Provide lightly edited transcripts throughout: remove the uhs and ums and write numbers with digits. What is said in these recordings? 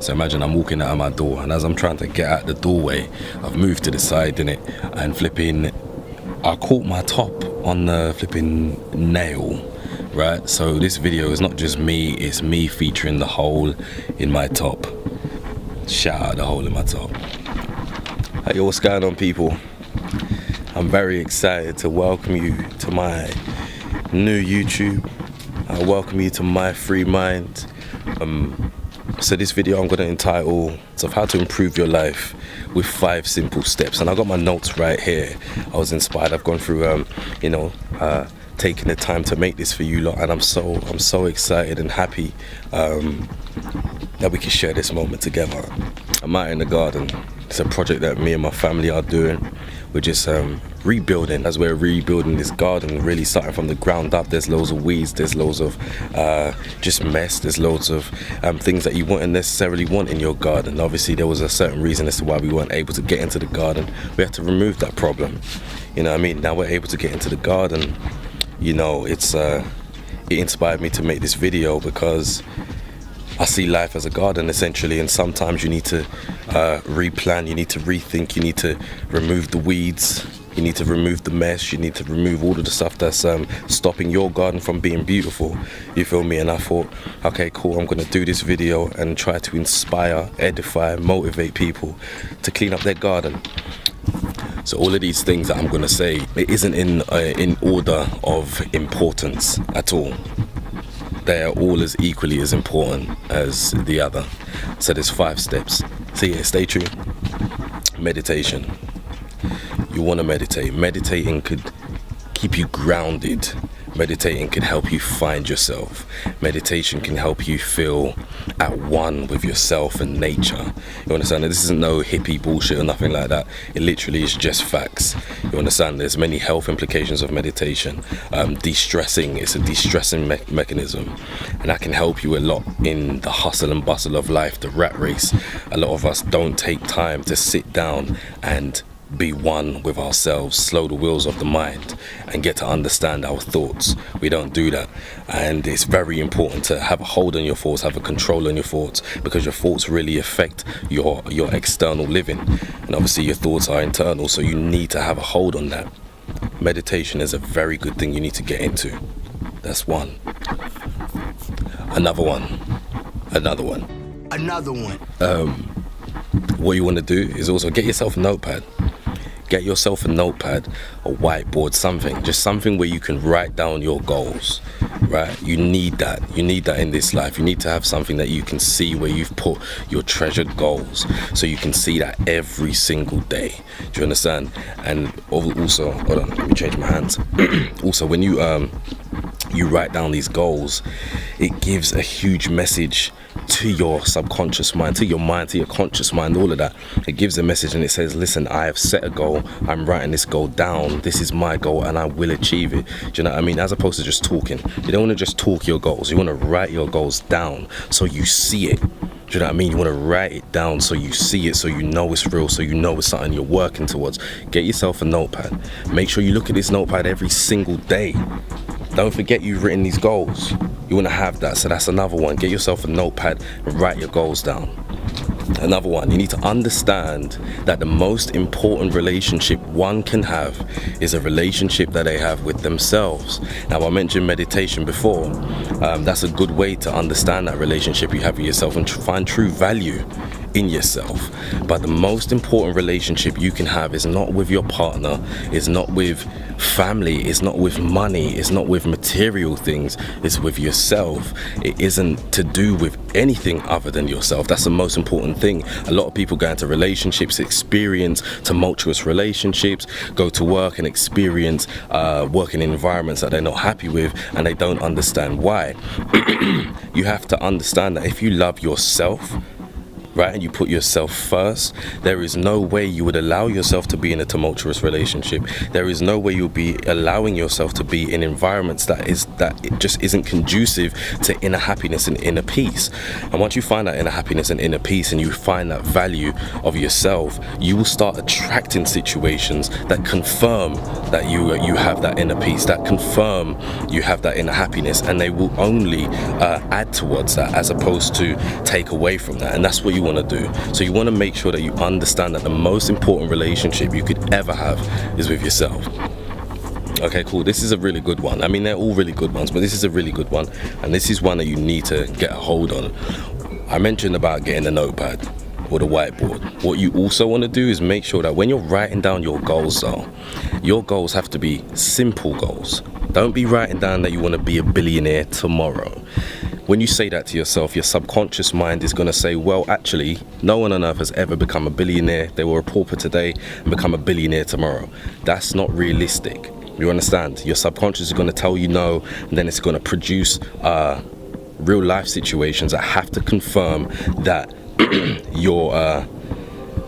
So imagine I'm walking out of my door, and as I'm trying to get out the doorway, I've moved to the side, innit, and flipping, I caught my top on the flipping nail, right? So this video is not just me, it's me featuring the hole in my top. Shout out the hole in my top. Hey, what's going on, people? I'm very excited to welcome you to my new YouTube. I welcome you to MYFREEMYND. So this video I'm going to entitle of how to improve your life with 5 simple steps, and I got my notes right here. I was inspired. I've gone through taking the time to make this for you lot, and I'm so excited and happy that we can share this moment together. I'm out in the garden. It's a project that me and my family are doing. We're just rebuilding. As we're rebuilding this garden, really starting from the ground up. There's loads of weeds, there's loads of just mess, there's loads of things that you wouldn't necessarily want in your garden. Obviously there was a certain reason as to why we weren't able to get into the garden. We had to remove that problem, you know what I mean? Now we're able to get into the garden. You know, it inspired me to make this video because I see life as a garden essentially, and sometimes you need to replan, you need to rethink, you need to remove the weeds, you need to remove the mess, you need to remove all of the stuff that's stopping your garden from being beautiful, you feel me? And I thought, okay, cool, I'm gonna do this video and try to inspire, edify, motivate people to clean up their garden. So all of these things that I'm gonna say, it isn't in order of importance at all. They are all as equally as important as the other. So there's 5 steps. So yeah, stay tuned. Meditation. You want to meditate. Meditating could keep you grounded. Meditating can help you find yourself. Meditation can help you feel at one with yourself and nature. You understand? This isn't no hippie bullshit or nothing like that. It literally is just facts. You understand? There's many health implications of meditation. De-stressing, it's a de-stressing mechanism, and that can help you a lot in the hustle and bustle of life, the rat race. A lot of us don't take time to sit down and be one with ourselves, slow the wheels of the mind and get to understand our thoughts. We don't do that, and it's very important to have a hold on your thoughts, have a control on your thoughts, because your thoughts really affect your external living, and obviously your thoughts are internal, so you need to have a hold on that. Meditation is a very good thing you need to get into. That's one. Another one. What you want to do is also get yourself a notepad. Get yourself a notepad, a whiteboard, something. Just something where you can write down your goals, right? You need that. You need that in this life. You need to have something that you can see where you've put your treasured goals, so you can see that every single day. Do you understand? And also, hold on, let me change my hands. Also, when you write down these goals, it gives a huge message to your subconscious mind, to your mind, to your conscious mind, all of that. It gives a message and it says, listen, I have set a goal, I'm writing this goal down, this is my goal and I will achieve it. Do you know what I mean? As opposed to just talking. You don't want to just talk your goals, you want to write your goals down so you see it. Do you know what I mean? You want to write it down so you see it, so you know it's real, so you know it's something you're working towards. Get yourself a notepad. Make sure you look at this notepad every single day. Don't forget you've written these goals. You want to have that, so that's another one. Get yourself a notepad and write your goals down. Another one, you need to understand that the most important relationship one can have is a relationship that they have with themselves. Now, I mentioned meditation before. That's a good way to understand that relationship you have with yourself and find true value in yourself. But the most important relationship you can have is not with your partner, is not with family, it's not with money, it's not with material things, it's with yourself. It isn't to do with anything other than yourself. That's the most important thing. A lot of people go into relationships, experience tumultuous relationships, go to work and experience working in environments that they're not happy with, and they don't understand why. You have to understand that if you love yourself, right, and you put yourself first, there is no way you would allow yourself to be in a tumultuous relationship. There is no way you'll be allowing yourself to be in environments that it just isn't conducive to inner happiness and inner peace. And once you find that inner happiness and inner peace, and you find that value of yourself, you will start attracting situations that confirm that you have that inner peace, that confirm you have that inner happiness, and they will only add towards that as opposed to take away from that. And that's what you want to do. So you want to make sure that you understand that the most important relationship you could ever have is with yourself. Okay, cool. This is a really good one. I mean, they're all really good ones, but this is a really good one, and this is one that you need to get a hold on. I mentioned about getting a notepad or the whiteboard. What you also want to do is make sure that when you're writing down your goals, though, your goals have to be simple goals. Don't be writing down that you want to be a billionaire tomorrow. When you say that to yourself, your subconscious mind is going to say, well, actually, no one on earth has ever become a billionaire. They were a pauper today and become a billionaire tomorrow. That's not realistic. You understand? Your subconscious is going to tell you no, and then it's going to produce real life situations that have to confirm that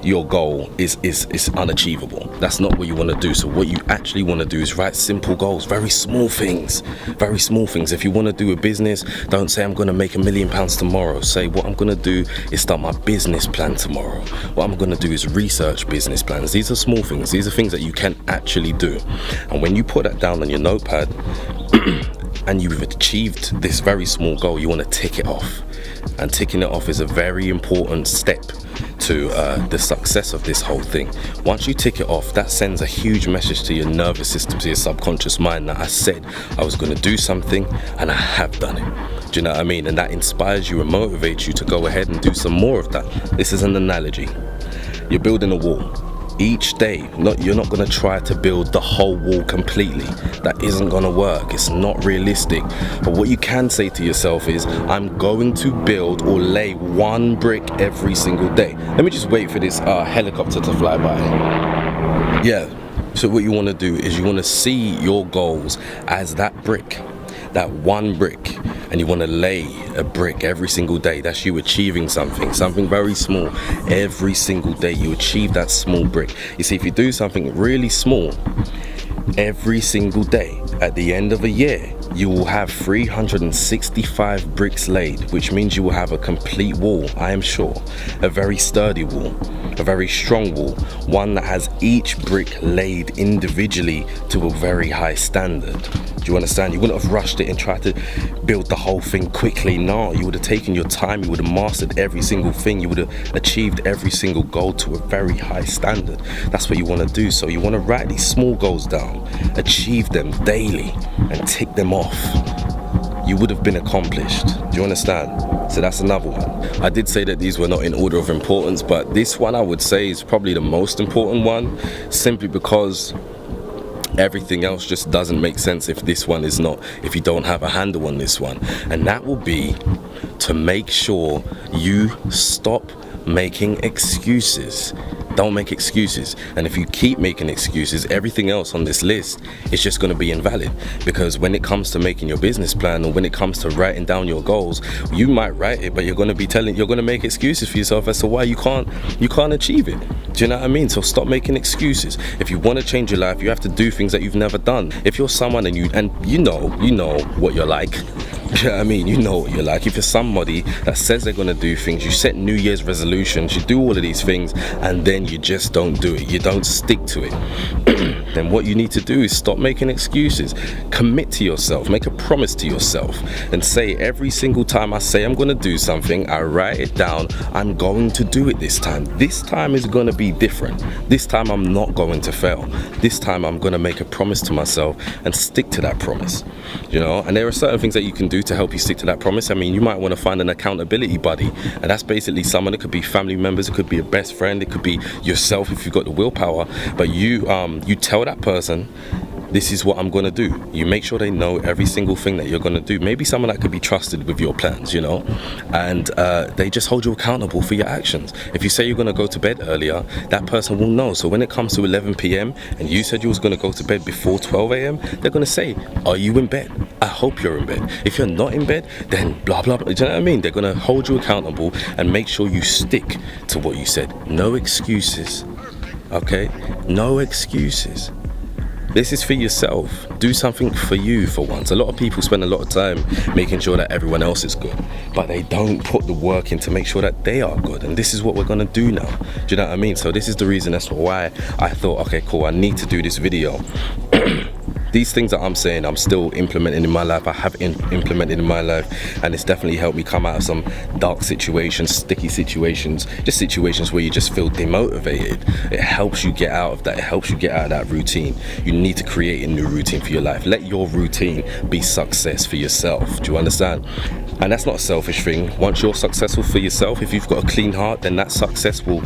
your goal is unachievable. That's not what you want to do. So what you actually want to do is write simple goals, very small things. If you want to do a business, don't say I'm going to make £1 million tomorrow. Say what I'm going to do is start my business plan tomorrow. What I'm going to do is research business plans. These are small things. These are things that you can actually do. And when you put that down on your notepad and you've achieved this very small goal, you want to tick it off. And ticking it off is a very important step to the success of this whole thing. Once you tick it off, that sends a huge message to your nervous system, to your subconscious mind, that I said I was going to do something and I have done it. Do you know what I mean? And that inspires you and motivates you to go ahead and do some more of that. This is an analogy. You're building a wall. Each day, you're not going to try to build the whole wall completely. That isn't going to work. It's not realistic. But what you can say to yourself is, I'm going to build or lay one brick every single day. Let me just wait for this helicopter to fly by. Yeah, so what you want to do is you want to see your goals as that brick, that one brick, and you want to lay a brick every single day. That's you achieving something very small. Every single day you achieve that small brick. You see, if you do something really small every single day, at the end of a year, you will have 365 bricks laid, which means you will have a complete wall, I am sure. A very sturdy wall, a very strong wall, one that has each brick laid individually to a very high standard. Do you understand? You wouldn't have rushed it and tried to build the whole thing quickly. No, you would have taken your time, you would have mastered every single thing, you would have achieved every single goal to a very high standard. That's what you want to do. So you want to write these small goals down, achieve them daily, and tick them off. You would have been accomplished. Do you understand? So that's another one. I did say that these were not in order of importance, but this one I would say is probably the most important one, simply because everything else just doesn't make sense if you don't have a handle on this one. And that will be to make sure you stop making excuses. Don't make excuses. And if you keep making excuses, everything else on this list is just going to be invalid. Because when it comes to making your business plan, or when it comes to writing down your goals, you might write it, but you're going to make excuses for yourself as to why you can't achieve it. Do you know what I mean? So stop making excuses. If you want to change your life, you have to do things that you've never done. If you're someone and you know what you're like. You know what I mean? You know what you're like. If you're somebody that says they're going to do things, you set New Year's resolutions, you do all of these things, and then you just don't do it. You don't stick to it. Then what you need to do is stop making excuses. Commit to yourself. Make a promise to yourself. And say, every single time I say I'm going to do something, I write it down. I'm going to do it this time. This time is going to be different. This time I'm not going to fail. This time I'm going to make a promise to myself and stick to that promise. You know, and there are certain things that you can do to help you stick to that promise. I mean, you might want to find an accountability buddy, and that's basically someone. It could be family members, it could be a best friend, it could be yourself if you've got the willpower. But you tell that person this is what I'm going to do. You make sure they know every single thing that you're going to do. Maybe someone that could be trusted with your plans, you know, and they just hold you accountable for your actions. If you say you're going to go to bed earlier, that person will know. So when it comes to 11 p.m. and you said you was going to go to bed before 12 a.m., they're going to say, are you in bed? I hope you're in bed. If you're not in bed, then blah, blah, blah. Do you know what I mean? They're going to hold you accountable and make sure you stick to what you said. No excuses. Okay? No excuses. This is for yourself. Do something for you for once. A lot of people spend a lot of time making sure that everyone else is good, but they don't put the work in to make sure that they are good. And this is what we're gonna do now. Do you know what I mean? So this is the reason as to why I thought, okay, cool, I need to do this video. These things that I'm saying, I'm still implementing in my life. I have implemented in my life, and it's definitely helped me come out of some dark situations, sticky situations, just situations where you just feel demotivated. It helps you get out of that. It helps you get out of that routine. You need to create a new routine for your life. Let your routine be success for yourself. Do you understand? And that's not a selfish thing. Once you're successful for yourself, if you've got a clean heart, then that success will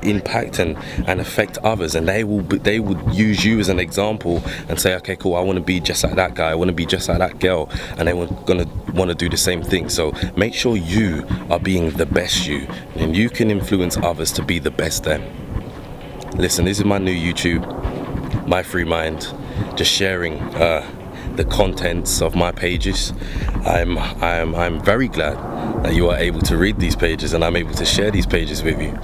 impact and affect others, and they would use you as an example and say, okay, cool, I want to be just like that guy, I want to be just like that girl, and they were gonna want to do the same thing. So make sure you are being the best you, and you can influence others to be the best them. Listen, this is my new YouTube, MYFREEMYND, just sharing the contents of my pages. I'm very glad that you are able to read these pages and I'm able to share these pages with you.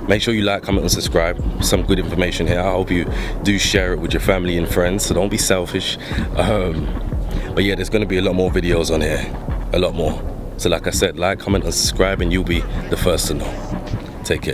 Make sure you like, comment and subscribe. Some good information here. I hope you do share it with your family and friends, so don't be selfish. But yeah, there's going to be a lot more videos on here, a lot more. So like I said, like, comment and subscribe and you'll be the first to know. Take care.